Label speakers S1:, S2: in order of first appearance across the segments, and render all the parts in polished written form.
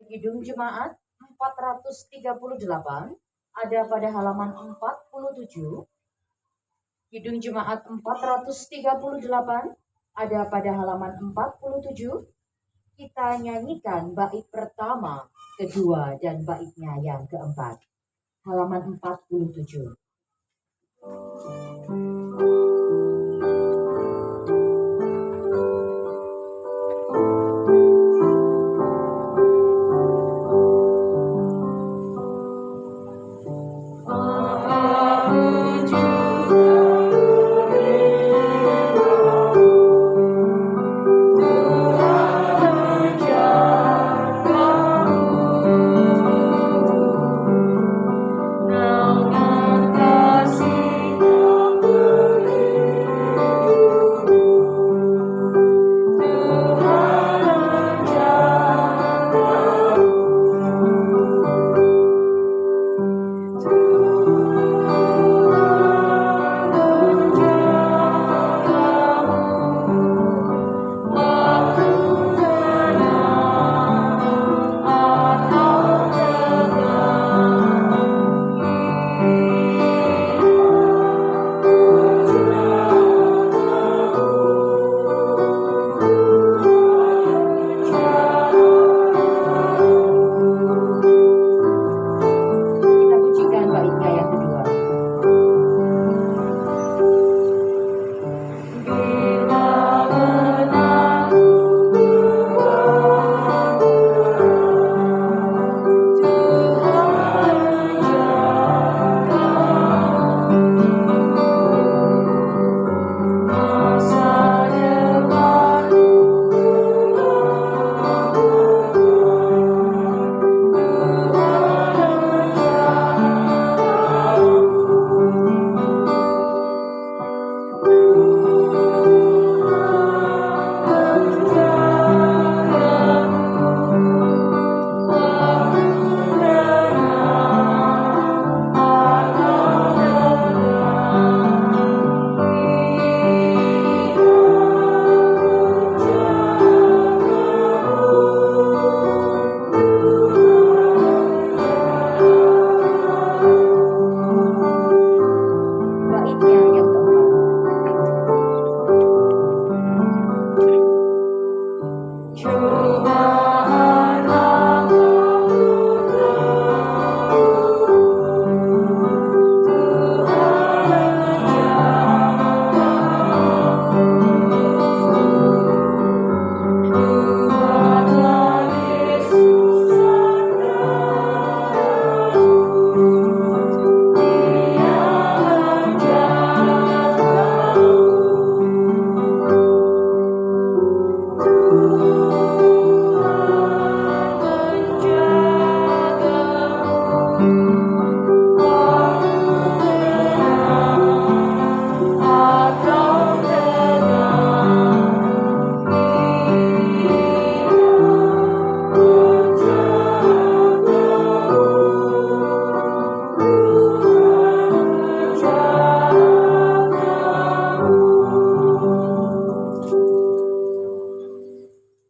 S1: Kidung Jemaat 438 ada pada halaman 47. Kidung Jemaat 438 ada pada halaman 47. Kita nyanyikan bait pertama, kedua, dan baitnya yang keempat. Halaman 47.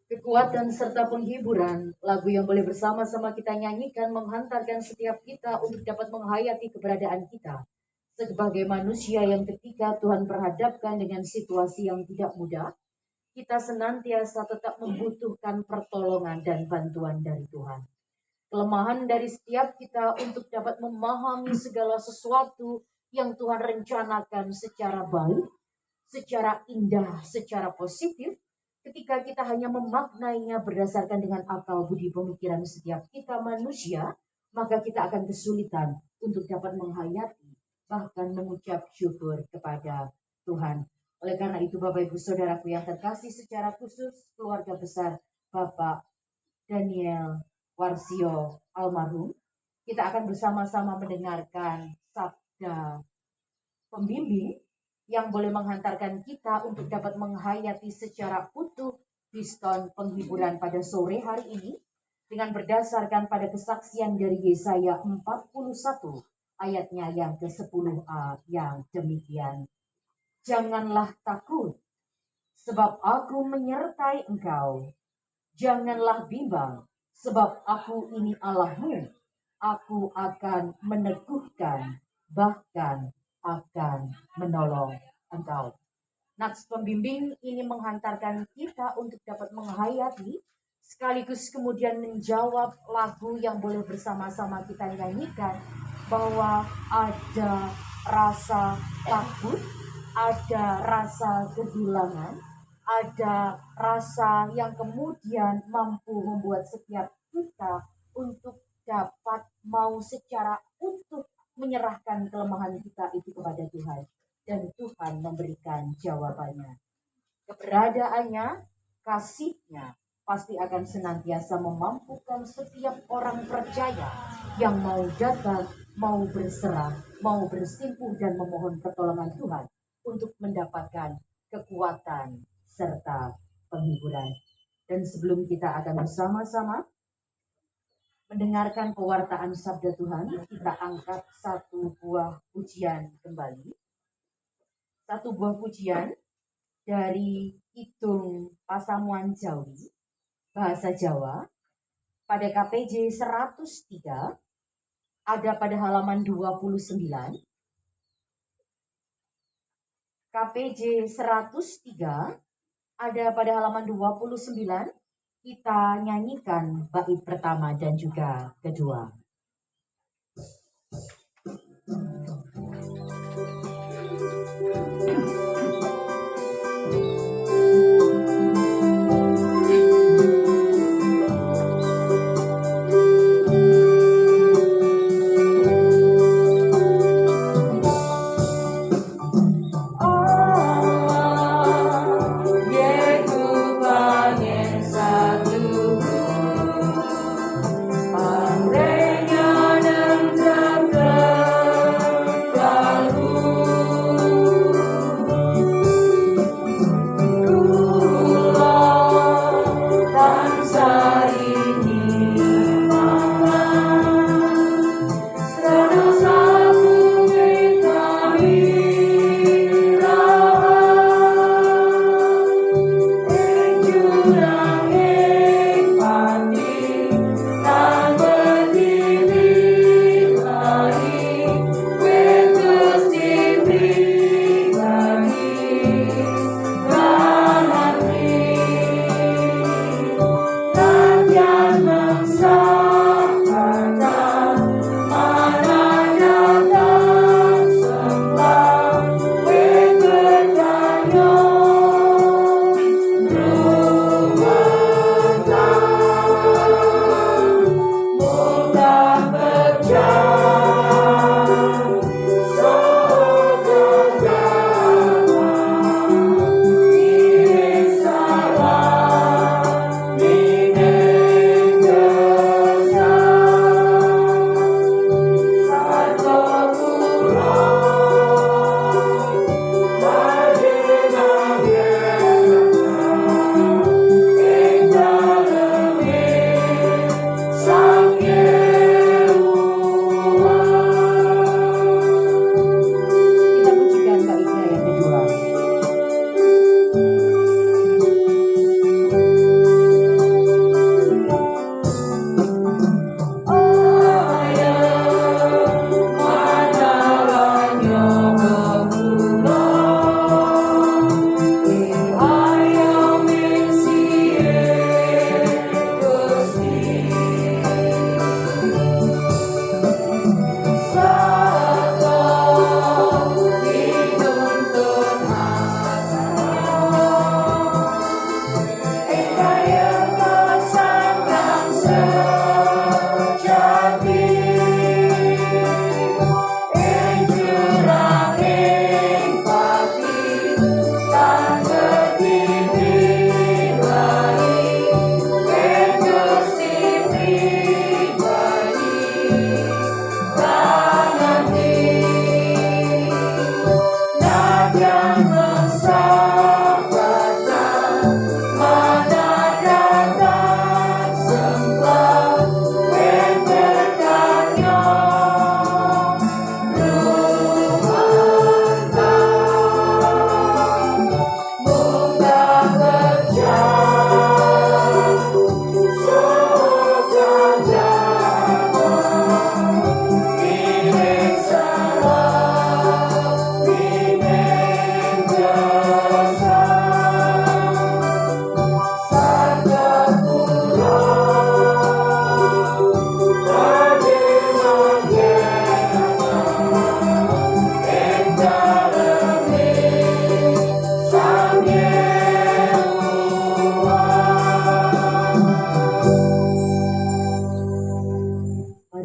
S1: Kekuatan serta penghiburan, lagu yang boleh bersama-sama kita nyanyikan menghantarkan setiap kita untuk dapat menghayati keberadaan kita sebagai manusia yang ketika Tuhan perhadapkan dengan situasi yang tidak mudah, kita senantiasa tetap membutuhkan pertolongan dan bantuan dari Tuhan. Kelemahan dari setiap kita untuk dapat memahami segala sesuatu yang Tuhan rencanakan secara baik, secara indah, secara positif, ketika kita hanya memaknainya berdasarkan dengan akal budi pemikiran setiap kita manusia, maka kita akan kesulitan untuk dapat menghayati, bahkan mengucap syukur kepada Tuhan. Oleh karena itu Bapak Ibu Saudaraku yang terkasih, secara khusus keluarga besar Bapak Daniel Warsio almarhum, kita akan bersama-sama mendengarkan sabda pembimbing yang boleh menghantarkan kita untuk dapat menghayati secara utuh diskon penghiburan pada sore hari ini dengan berdasarkan pada kesaksian dari Yesaya 41 ayatnya yang ke-10a yang demikian. Janganlah takut, sebab aku menyertai engkau. Janganlah bimbang, Sebab aku ini Allahmu, aku akan meneguhkan, bahkan akan menolong engkau. Nats pembimbing ini menghantarkan kita untuk dapat menghayati sekaligus kemudian menjawab lagu yang boleh bersama-sama kita nyanyikan, bahwa ada rasa takut, ada rasa kehilangan, ada rasa yang kemudian mampu membuat setiap kita untuk dapat mau secara utuh menyerahkan kelemahan kita itu kepada Tuhan. Dan Tuhan memberikan jawabannya. Keberadaannya, kasihnya, pasti akan senantiasa memampukan setiap orang percaya yang mau datang, mau berserah, mau bersimpuh dan memohon pertolongan Tuhan untuk mendapatkan kekuatan serta penghiburan. Dan sebelum kita akan bersama-sama mendengarkan pewartaan sabda Tuhan, kita angkat satu buah pujian kembali. Satu buah pujian dari Kidung Pasamuan Jawi, bahasa Jawa, pada KPJ 103, ada pada halaman 29. KPJ 103, ada pada halaman 29, kita nyanyikan bait pertama dan juga kedua.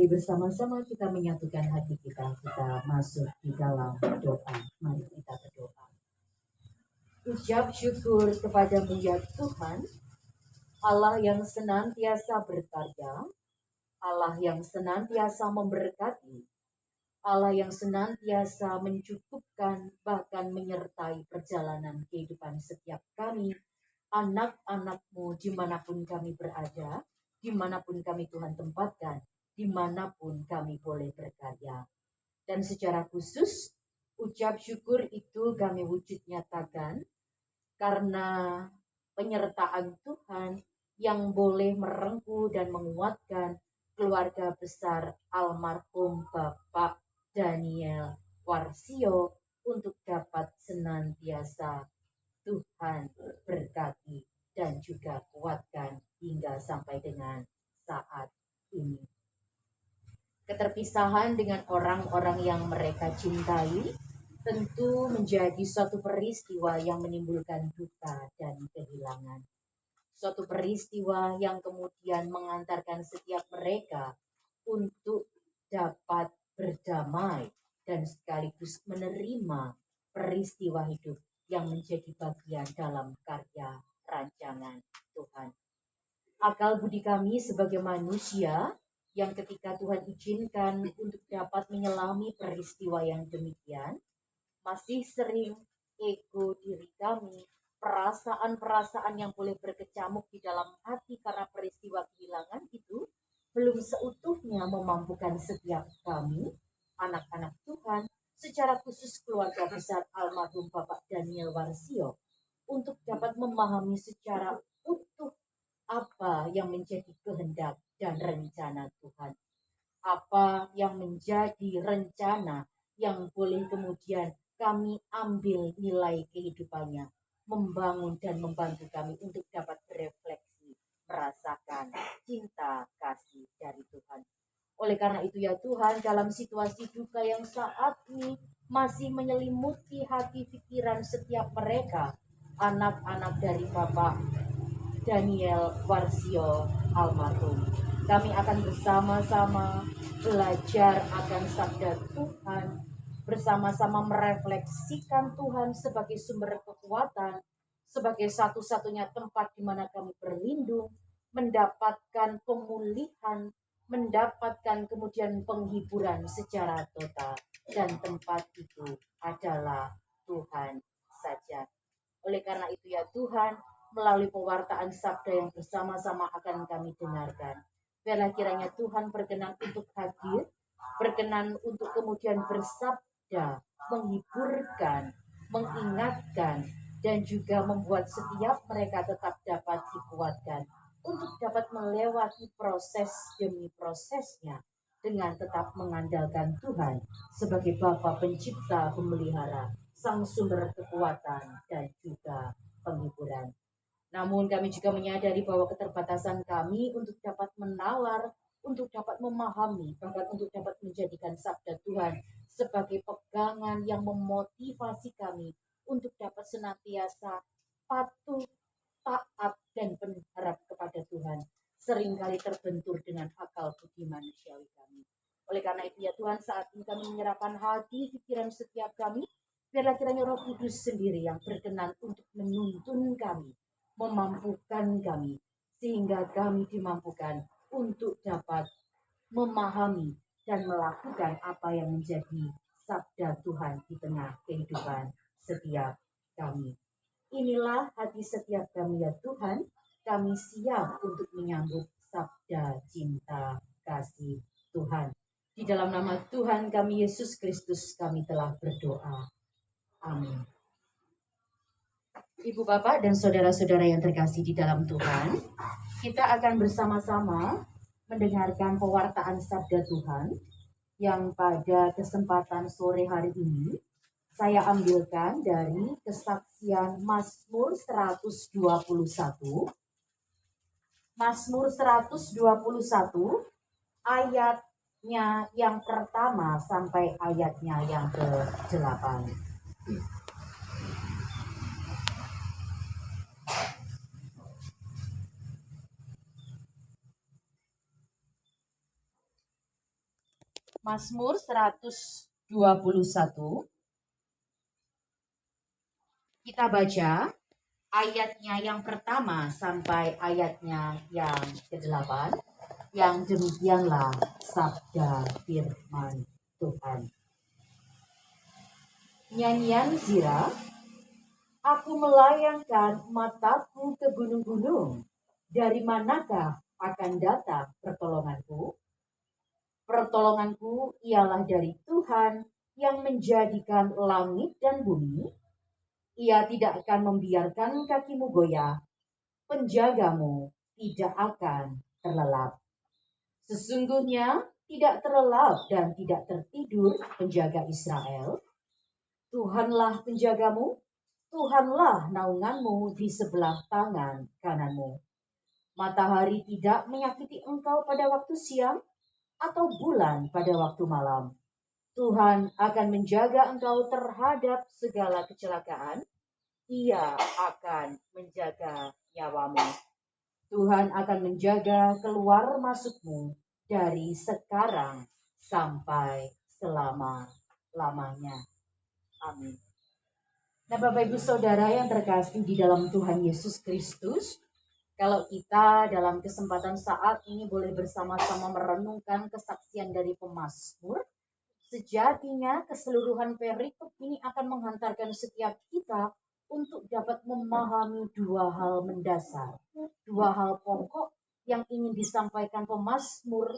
S1: Mari bersama-sama kita menyatukan hati kita masuk di dalam doa. Mari kita berdoa. Ucap syukur kepadamu ya Tuhan, Allah yang senantiasa berkarya, Allah yang senantiasa memberkati, Allah yang senantiasa mencukupkan bahkan menyertai perjalanan kehidupan setiap kami, anak-anak-Mu dimanapun kami berada, dimanapun kami Tuhan tempatkan, dimanapun kami boleh berkarya. Dan secara khusus, ucap syukur itu kami wujud nyatakan karena penyertaan Tuhan yang boleh merengkuh dan menguatkan keluarga besar almarhum Bapak Daniel Warsio untuk dapat senantiasa Tuhan berkati dan juga kuatkan hingga sampai dengan saat ini. Keterpisahan dengan orang-orang yang mereka cintai tentu menjadi suatu peristiwa yang menimbulkan duka dan kehilangan. Suatu peristiwa yang kemudian mengantarkan setiap mereka untuk dapat berdamai dan sekaligus menerima peristiwa hidup yang menjadi bagian dalam karya rancangan Tuhan. Akal budi kami sebagai manusia yang ketika Tuhan izinkan untuk dapat menyelami peristiwa yang demikian, masih sering ego diri kami, perasaan-perasaan yang boleh berkecamuk di dalam hati karena peristiwa kehilangan itu belum seutuhnya memampukan setiap kami, anak-anak Tuhan, secara khusus keluarga besar almarhum Bapak Daniel Warsio, untuk dapat memahami secara utuh apa yang menjadi kehendak dan rencana Tuhan. Apa yang menjadi rencana yang boleh kemudian kami ambil nilai kehidupannya, membangun dan membantu kami untuk dapat berefleksi, merasakan cinta kasih dari Tuhan. Oleh karena itu ya Tuhan, dalam situasi duka yang saat ini masih menyelimuti hati pikiran setiap mereka, anak-anak dari Bapak Daniel Warsio almarhum, kami akan bersama-sama belajar akan sabda Tuhan, bersama-sama merefleksikan Tuhan sebagai sumber kekuatan, sebagai satu-satunya tempat di mana kami berlindung, mendapatkan pemulihan, mendapatkan kemudian penghiburan secara total, dan tempat itu adalah Tuhan saja. Oleh karena itu ya Tuhan, melalui pewartaan sabda yang bersama-sama akan kami dengarkan, biarlah kiranya Tuhan berkenan untuk hadir, berkenan untuk kemudian bersabda, menghiburkan, mengingatkan, dan juga membuat setiap mereka tetap dapat dikuatkan untuk dapat melewati proses demi prosesnya dengan tetap mengandalkan Tuhan sebagai Bapa Pencipta Pemelihara, Sang Sumber Kekuatan dan juga penghiburan. Namun kami juga menyadari bahwa keterbatasan kami untuk dapat menalar, untuk dapat memahami, bahkan untuk dapat menjadikan sabda Tuhan sebagai pegangan yang memotivasi kami untuk dapat senantiasa patuh, taat, dan berharap kepada Tuhan, seringkali terbentur dengan akal budi manusiawi kami. Oleh karena itu ya Tuhan, saat ini kami menyerahkan hati, pikiran setiap kami, biarlah kiranya Roh Kudus sendiri yang berkenan untuk menuntun kami, memampukan kami, sehingga kami dimampukan untuk dapat memahami dan melakukan apa yang menjadi sabda Tuhan di tengah kehidupan setiap kami. Inilah hati setiap kami ya Tuhan, kami siap untuk menyambut sabda cinta kasih Tuhan. Di dalam nama Tuhan kami Yesus Kristus kami telah berdoa. Amin. Ibu bapak dan saudara-saudara yang terkasih di dalam Tuhan, kita akan bersama-sama mendengarkan pewartaan sabda Tuhan yang pada kesempatan sore hari ini saya ambilkan dari kesaksian Mazmur 121. Mazmur 121 ayatnya yang pertama sampai ayatnya yang ke-8. Mazmur 121. Kita baca ayatnya yang pertama sampai ayatnya yang ke-8. Yang demikianlah sabda firman Tuhan. Nyanyian Zira. Aku melayangkan mataku ke gunung-gunung. Dari manakah akan datang pertolonganku? Pertolonganku ialah dari Tuhan yang menjadikan langit dan bumi. Ia tidak akan membiarkan kakimu goyah. Penjagamu tidak akan terlelap. Sesungguhnya tidak terlelap dan tidak tertidur penjaga Israel. Tuhanlah penjagamu, Tuhanlah naunganmu di sebelah tangan kananmu. Matahari tidak menyakiti engkau pada waktu siang, atau bulan pada waktu malam. Tuhan akan menjaga engkau terhadap segala kecelakaan. Ia akan menjaga nyawamu. Tuhan akan menjaga keluar masukmu dari sekarang sampai selama-lamanya. Amin. Nah, Bapak Ibu Saudara yang terkasih di dalam Tuhan Yesus Kristus, kalau kita dalam kesempatan saat ini boleh bersama-sama merenungkan kesaksian dari pemazmur, sejatinya keseluruhan perikop ini akan menghantarkan setiap kita untuk dapat memahami dua hal mendasar, dua hal pokok yang ingin disampaikan pemazmur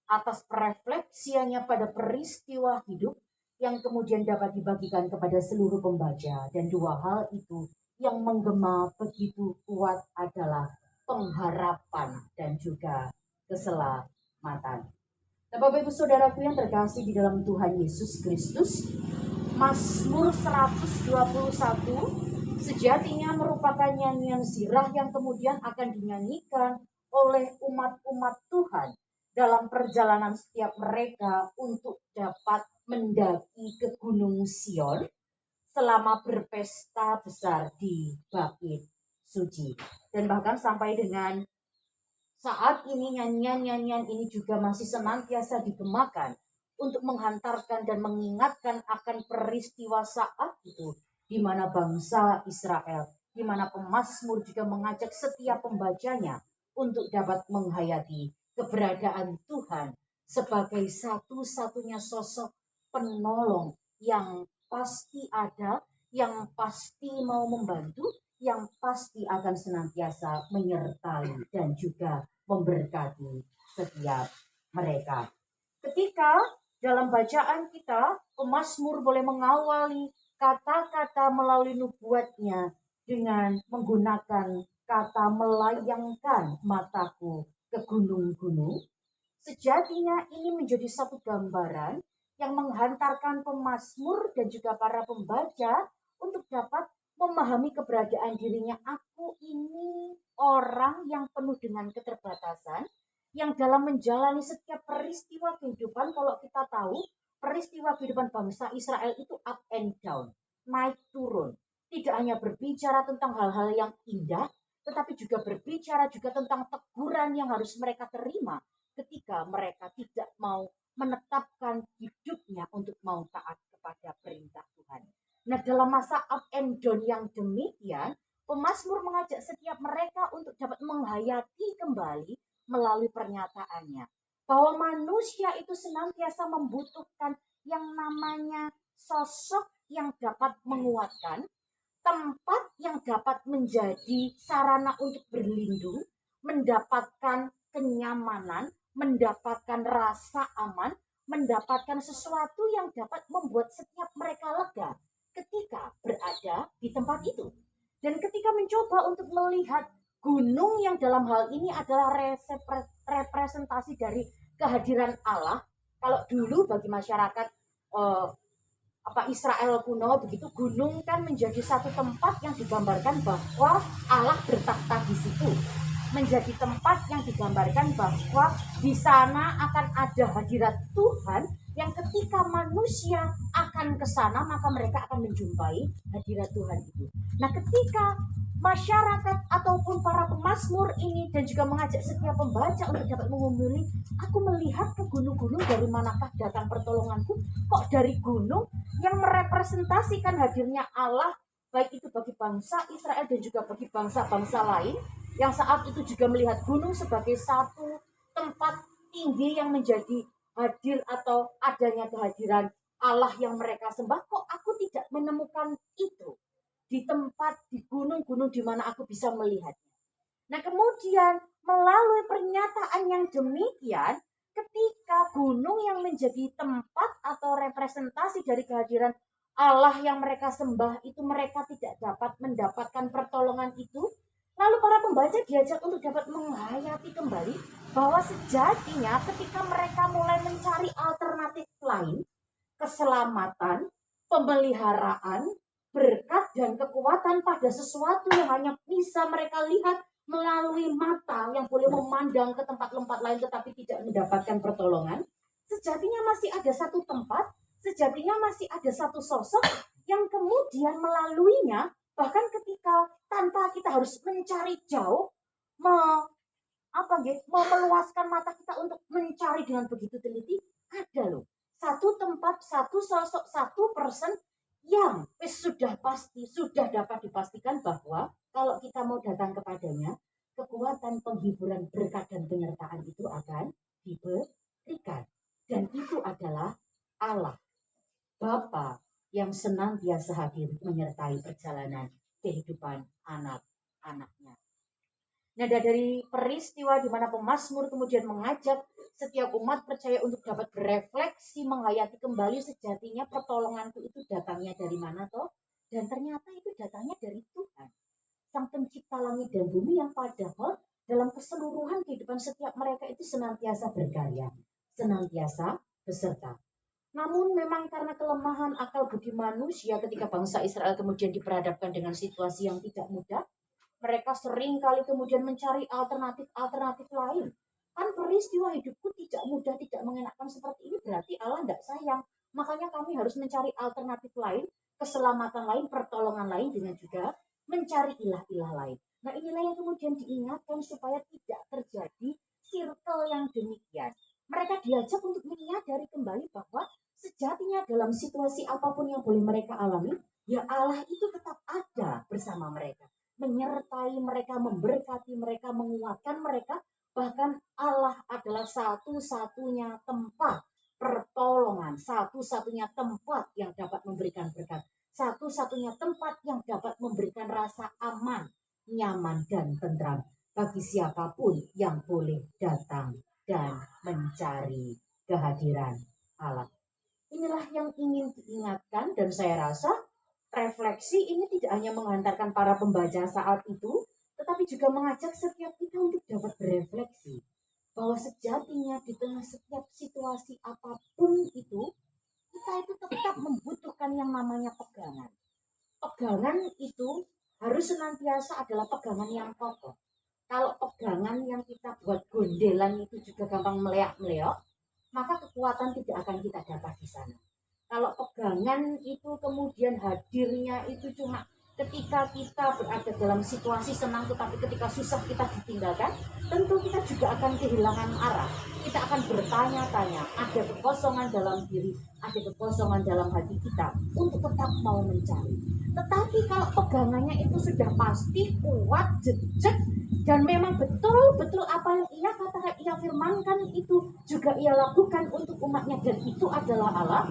S1: atas refleksiannya pada peristiwa hidup yang kemudian dapat dibagikan kepada seluruh pembaca. Dan dua hal itu yang menggema begitu kuat adalah pengharapan dan juga keselamatan. Nah, Bapak Ibu Saudaraku yang terkasih di dalam Tuhan Yesus Kristus, Mazmur 121 sejatinya merupakan nyanyian zirah yang kemudian akan dinyanyikan oleh umat-umat Tuhan dalam perjalanan setiap mereka untuk dapat mendaki ke Gunung Sion selama berpesta besar di Bait Suci. Dan bahkan sampai dengan saat ini nyanyian-nyanyian ini juga masih senantiasa digemakan untuk menghantarkan dan mengingatkan akan peristiwa saat itu di mana bangsa Israel, di mana pemazmur juga mengajak setiap pembacanya untuk dapat menghayati keberadaan Tuhan sebagai satu-satunya sosok penolong yang pasti ada, yang pasti mau membantu, yang pasti akan senantiasa menyertai dan juga memberkati setiap mereka. Ketika dalam bacaan kita, pemazmur boleh mengawali kata-kata melalui nubuatnya dengan menggunakan kata melayangkan mataku ke gunung-gunung. Sejatinya ini menjadi satu gambaran yang menghantarkan pemazmur dan juga para pembaca untuk dapat memahami keberadaan dirinya. Aku ini orang yang penuh dengan keterbatasan, yang dalam menjalani setiap peristiwa kehidupan, kalau kita tahu peristiwa kehidupan bangsa Israel itu up and down, naik turun. Tidak hanya berbicara tentang hal-hal yang indah, tetapi juga berbicara juga tentang teguran yang harus mereka terima ketika mereka tidak mau menetapkan hidupnya untuk mau taat kepada perintah Tuhan. Nah, dalam masa up and down yang demikian, pemazmur mengajak setiap mereka untuk dapat menghayati kembali melalui pernyataannya bahwa manusia itu senantiasa membutuhkan yang namanya sosok yang dapat menguatkan, tempat yang dapat menjadi sarana untuk berlindung, mendapatkan kenyamanan, mendapatkan rasa aman, mendapatkan sesuatu yang dapat membuat setiap mereka lega ketika berada di tempat itu. Dan ketika mencoba untuk melihat gunung yang dalam hal ini adalah representasi dari kehadiran Allah. Kalau dulu bagi masyarakat Israel kuno begitu, gunung kan menjadi satu tempat yang digambarkan bahwa Allah bertakhta di situ. Menjadi tempat yang digambarkan bahwa di sana akan ada hadirat Tuhan yang ketika manusia akan ke sana maka mereka akan menjumpai hadirat Tuhan itu. Nah, ketika masyarakat ataupun para pemazmur ini dan juga mengajak setiap pembaca untuk dapat memilih, aku melihat ke gunung-gunung, dari manakah datang pertolonganku? Kok dari gunung yang merepresentasikan hadirnya Allah, baik itu bagi bangsa Israel dan juga bagi bangsa-bangsa lain, yang saat itu juga melihat gunung sebagai satu tempat tinggi yang menjadi hadir atau adanya kehadiran Allah yang mereka sembah. Kok aku tidak menemukan itu di tempat, di gunung-gunung di mana aku bisa melihatnya. Nah, kemudian melalui pernyataan yang demikian, ketika gunung yang menjadi tempat atau representasi dari kehadiran Allah yang mereka sembah itu, mereka tidak dapat mendapatkan pertolongan itu, lalu para pembaca diajak untuk dapat menghayati kembali bahwa sejatinya ketika mereka mulai mencari alternatif lain, keselamatan, pemeliharaan, berkat dan kekuatan pada sesuatu yang hanya bisa mereka lihat melalui mata yang boleh memandang ke tempat-tempat lain tetapi tidak mendapatkan pertolongan. Sejatinya masih ada satu tempat, sejatinya masih ada satu sosok yang kemudian melaluinya, bahkan ketika tanpa kita harus mencari jauh, meluaskan mata kita untuk mencari dengan begitu teliti, ada loh satu tempat, satu sosok, satu person yang sudah pasti, sudah dapat dipastikan bahwa kalau kita mau datang kepadanya, kekuatan, penghiburan, berkat, dan penyertaan itu akan diberikan. Dan itu adalah Allah, Bapa yang senantiasa hadir menyertai perjalanan kehidupan anak-anaknya. Nah, dari peristiwa di mana pemazmur kemudian mengajak setiap umat percaya untuk dapat berefleksi, menghayati kembali sejatinya pertolonganku itu datangnya dari mana toh? Dan ternyata itu datangnya dari Tuhan, Sang Pencipta langit dan bumi, yang padahal dalam keseluruhan kehidupan setiap mereka itu senantiasa berkarya, senantiasa beserta. Namun memang karena kelemahan akal budi manusia ketika bangsa Israel kemudian diperhadapkan dengan situasi yang tidak mudah, mereka sering kali kemudian mencari alternatif-alternatif lain. Kan peristiwa hidupku tidak mudah, tidak mengenakan seperti ini, berarti Allah tidak sayang. Makanya kami harus mencari alternatif lain, keselamatan lain, pertolongan lain, dengan juga mencari ilah-ilah lain. Nah, inilah yang kemudian diingatkan supaya tidak terjadi circle yang demikian. Mereka diajak untuk menyadari kembali bahwa sejatinya dalam situasi apapun yang boleh mereka alami, ya Allah itu tetap ada bersama mereka, menyertai mereka, memberkati mereka, menguatkan mereka. Bahkan Allah adalah satu-satunya tempat pertolongan, satu-satunya tempat yang dapat memberikan berkat, satu-satunya tempat yang dapat memberikan rasa aman, nyaman, dan tentram bagi siapapun yang boleh datang dan mencari kehadiran Allah. Inilah yang ingin diingatkan, dan saya rasa refleksi ini tidak hanya menghantarkan para pembaca saat itu, tetapi juga mengajak setiap kita untuk dapat berefleksi bahwa sejatinya di tengah setiap situasi apapun itu, kita itu tetap membutuhkan yang namanya pegangan. Pegangan itu harus senantiasa adalah pegangan yang kokoh. Kalau pegangan yang kita buat gondelan itu juga gampang meleak-meleok, maka kekuatan tidak akan kita dapat di sana. Kalau pegangan itu kemudian hadirnya itu cuma ketika kita berada dalam situasi senang, tetapi ketika susah kita ditinggalkan, tentu kita juga akan kehilangan arah. Kita akan bertanya-tanya, ada kekosongan dalam diri, ada kekosongan dalam hati kita untuk tetap mau mencari. Tetapi kalau pegangannya itu sudah pasti, kuat, jejak, dan memang betul-betul apa yang ia katakan, ia firmankan itu juga ia lakukan untuk umatnya, dan itu adalah Allah,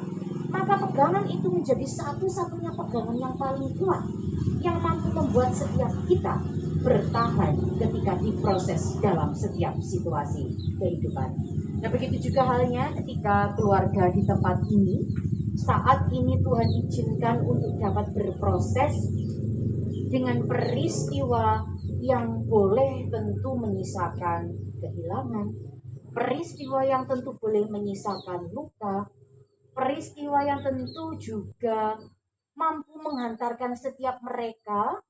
S1: maka pegangan itu menjadi satu-satunya pegangan yang paling kuat, yang mampu membuat setiap kita bertahan ketika diproses dalam setiap situasi kehidupan. Nah, begitu juga halnya ketika keluarga di tempat ini, saat ini Tuhan izinkan untuk dapat berproses dengan peristiwa yang boleh tentu menyisakan kehilangan, peristiwa yang tentu boleh menyisakan luka, peristiwa yang tentu juga mampu menghantarkan setiap mereka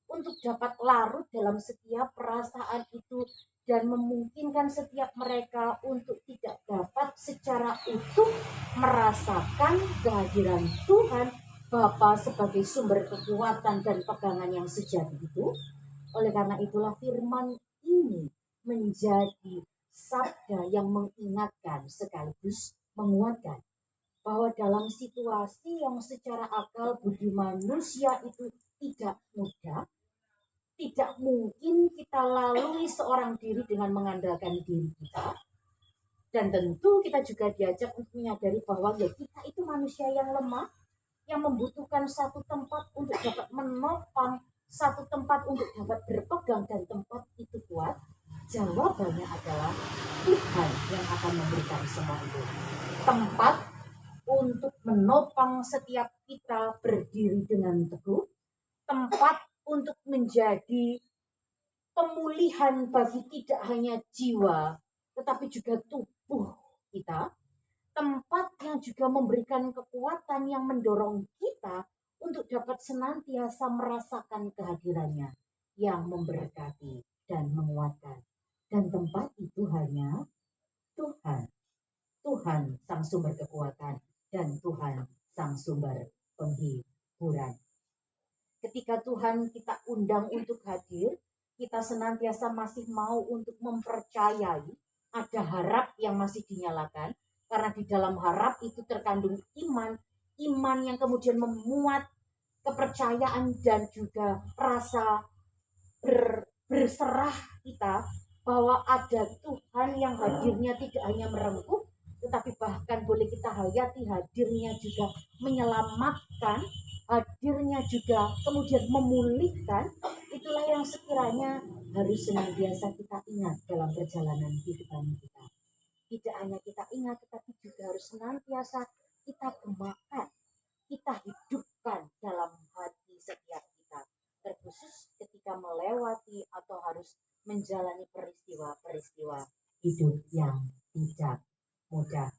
S1: untuk dapat larut dalam setiap perasaan itu, dan memungkinkan setiap mereka untuk tidak dapat secara utuh merasakan kehadiran Tuhan Bapa sebagai sumber kekuatan dan pegangan yang sejati itu. Oleh karena itulah firman ini menjadi sabda yang mengingatkan sekaligus menguatkan bahwa dalam situasi yang secara akal budi manusia itu tidak mudah, tidak mungkin kita lalui seorang diri dengan mengandalkan diri kita. Dan tentu kita juga diajak untuk menyadari bahwa ya kita itu manusia yang lemah, yang membutuhkan satu tempat untuk dapat menopang, satu tempat untuk dapat berpegang, dan tempat itu kuat. Jawabannya adalah Tuhan yang akan memberikan semua itu. Tempat untuk menopang setiap kita berdiri dengan teguh, tempat untuk menjadi pemulihan bagi tidak hanya jiwa, tetapi juga tubuh kita, tempat yang juga memberikan kekuatan yang mendorong kita untuk dapat senantiasa merasakan kehadirannya yang memberkati dan menguatkan. Dan tempat itu hanya Tuhan. Tuhan sang sumber kekuatan dan Tuhan sang sumber penghiburan. Ketika Tuhan kita undang untuk hadir, kita senantiasa masih mau untuk mempercayai ada harap yang masih dinyalakan, karena di dalam harap itu terkandung iman, iman yang kemudian memuat kepercayaan dan juga rasa berserah kita bahwa ada Tuhan yang hadirnya tidak hanya merengkuh, tetapi bahkan boleh kita hayati hadirnya juga menyelamatkan, hadirnya juga kemudian memulihkan. Itulah yang sekiranya harus senantiasa kita ingat dalam perjalanan kehidupan kita. Tidak hanya kita ingat, tetapi juga harus senantiasa kita gemakan, kita hidupkan dalam hati setiap kita, terkhusus ketika melewati atau harus menjalani peristiwa-peristiwa hidup yang tidak mudah.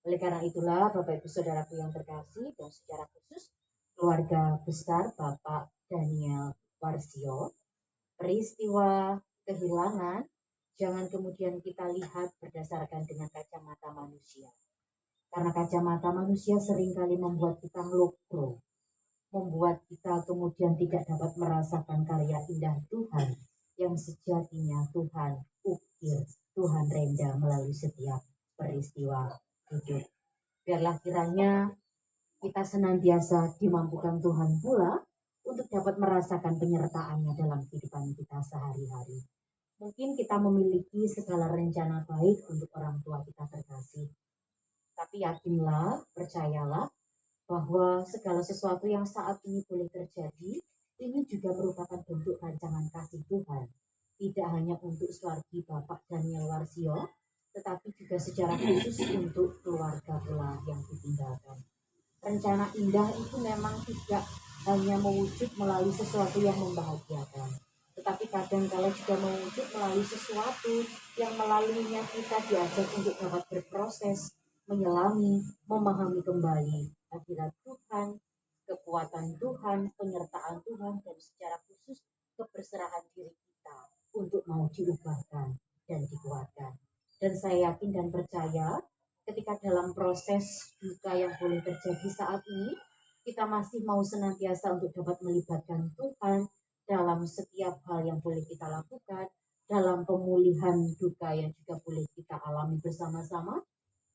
S1: Oleh karena itulah Bapak Ibu Saudaraku yang terkasih, dan secara khusus keluarga besar Bapak Daniel Warsio, peristiwa kehilangan jangan kemudian kita lihat berdasarkan dengan kacamata manusia. Karena kacamata manusia seringkali membuat kita ngelokro, membuat kita kemudian tidak dapat merasakan karya indah Tuhan yang sejatinya Tuhan ukir, Tuhan renda melalui setiap peristiwa hidup. Biarlah kiranya kita senantiasa dimampukan Tuhan pula untuk dapat merasakan penyertaannya dalam kehidupan kita sehari-hari. Mungkin kita memiliki segala rencana baik untuk orang tua kita terkasih, tapi yakinlah, percayalah bahwa segala sesuatu yang saat ini boleh terjadi, ini juga merupakan bentuk rancangan kasih Tuhan. Tidak hanya untuk Swargi Bapak Daniel Warsio, tetapi juga secara khusus untuk keluarga pula yang ditinggalkan. Rencana indah itu memang tidak hanya mewujud melalui sesuatu yang membahagiakan, tetapi kadang-kala juga mewujud melalui sesuatu yang melaluinya kita diajak untuk dapat berproses, menyelami, memahami kembali hadirat Tuhan, kekuatan Tuhan, penyertaan Tuhan, dan secara khusus keberserahan diri kita untuk mau diubahkan dan dikuatkan. Dan saya yakin dan percaya ketika dalam proses duka yang boleh terjadi saat ini, kita masih mau senantiasa untuk dapat melibatkan Tuhan dalam setiap hal yang boleh kita lakukan, dalam pemulihan duka yang juga boleh kita alami bersama-sama.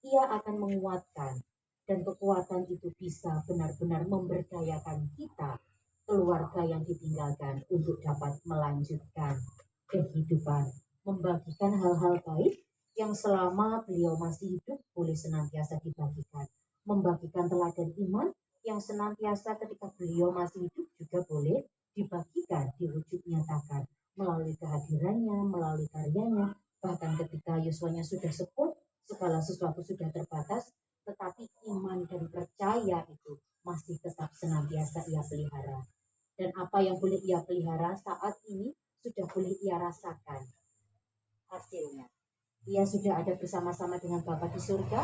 S1: Ia akan menguatkan, dan kekuatan itu bisa benar-benar memberdayakan kita, keluarga yang ditinggalkan, untuk dapat melanjutkan kehidupan, membagikan hal-hal baik yang selama beliau masih hidup boleh senantiasa dibagikan, membagikan teladan iman yang senantiasa ketika beliau masih hidup juga boleh dibagikan, diwujud nyatakan melalui kehadirannya, melalui karyanya. Bahkan ketika yuswanya sudah sepuh, segala sesuatu sudah terbatas, tetapi iman dan percaya itu masih tetap senantiasa ia pelihara. Dan apa yang boleh ia pelihara saat ini sudah boleh ia rasakan hasilnya. Ia sudah ada bersama-sama dengan Bapa di surga,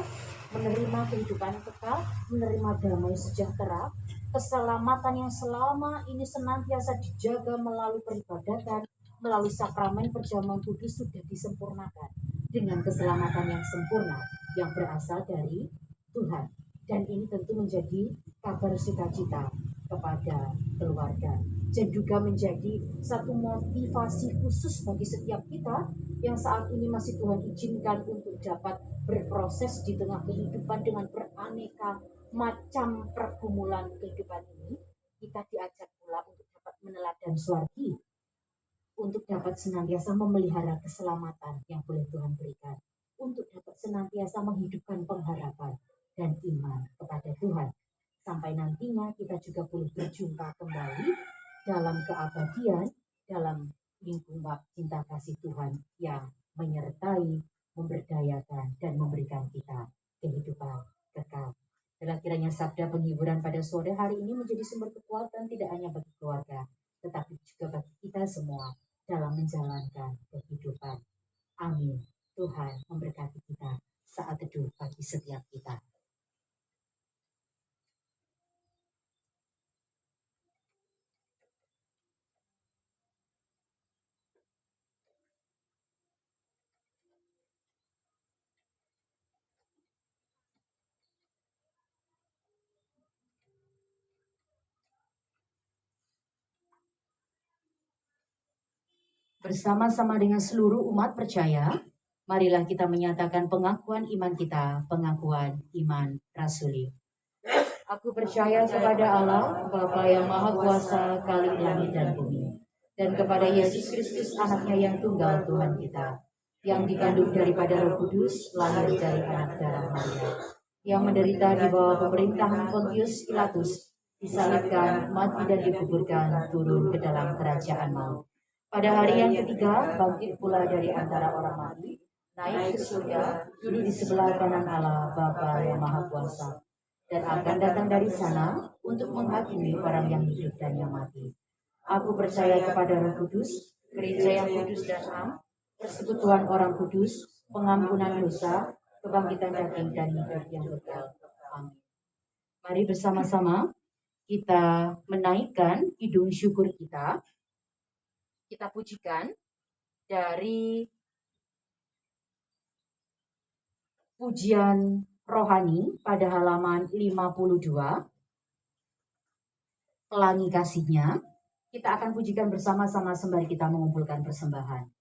S1: menerima kehidupan kekal, menerima damai sejahtera, keselamatan yang selama ini senantiasa dijaga melalui peribadatan, melalui sakramen perjamuan kudus sudah disempurnakan dengan keselamatan yang sempurna yang berasal dari Tuhan. Dan ini tentu menjadi kabar sukacita kepada keluarga, dan juga menjadi satu motivasi khusus bagi setiap kita yang saat ini masih Tuhan izinkan untuk dapat berproses di tengah kehidupan dengan beraneka macam pergumulan kehidupan ini. Kita diajak pula untuk dapat meneladani Swargi, untuk dapat senantiasa memelihara keselamatan yang boleh Tuhan berikan, untuk dapat senantiasa menghidupkan pengharapan dan iman kepada Tuhan. Sampai nantinya kita juga boleh berjumpa kembali dalam keabadian, dalam lingkungan cinta kasih Tuhan yang menyertai, memberdayakan, dan memberikan kita kehidupan kekal. Dan kiranya sabda penghiburan pada sore hari ini menjadi sumber kekuatan tidak hanya bagi keluarga, tetapi juga bagi kita semua dalam menjalankan kehidupan. Amin. Tuhan memberkati kita saat teduh bagi setiap kita. Bersama-sama dengan seluruh umat percaya, marilah kita menyatakan pengakuan iman kita, pengakuan iman rasuli. Aku percaya kepada Allah, Bapa yang Maha Kuasa, Khalik langit dan bumi, dan kepada Yesus Kristus, anaknya yang tunggal Tuhan kita, yang dikandung daripada Roh Kudus, lahir dari anak darah Maria, yang menderita di bawah pemerintahan Pontius Pilatus, disalibkan, mati dan dikuburkan, turun ke dalam kerajaan maut. Pada hari yang ketiga, bangkit pula dari antara orang mati, naik ke surga, duduk di sebelah kanan Allah, Bapa yang Maha Kuasa, dan akan datang dari sana untuk menghakimi orang yang hidup dan yang mati. Aku percaya kepada Roh Kudus, gereja yang kudus dan am, persekutuan orang kudus, pengampunan dosa, kebangkitan daging dan hidup yang kekal. Amin. Mari bersama-sama kita menaikkan kidung syukur kita. Kita pujikan dari pujian rohani pada halaman 52, Pelangi Kasihnya. Kita akan pujikan bersama-sama sembari kita mengumpulkan persembahan.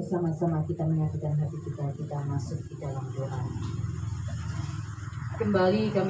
S1: bersama-sama kita menyatukan hati kita, kita masuk di dalam doa. Kembali kami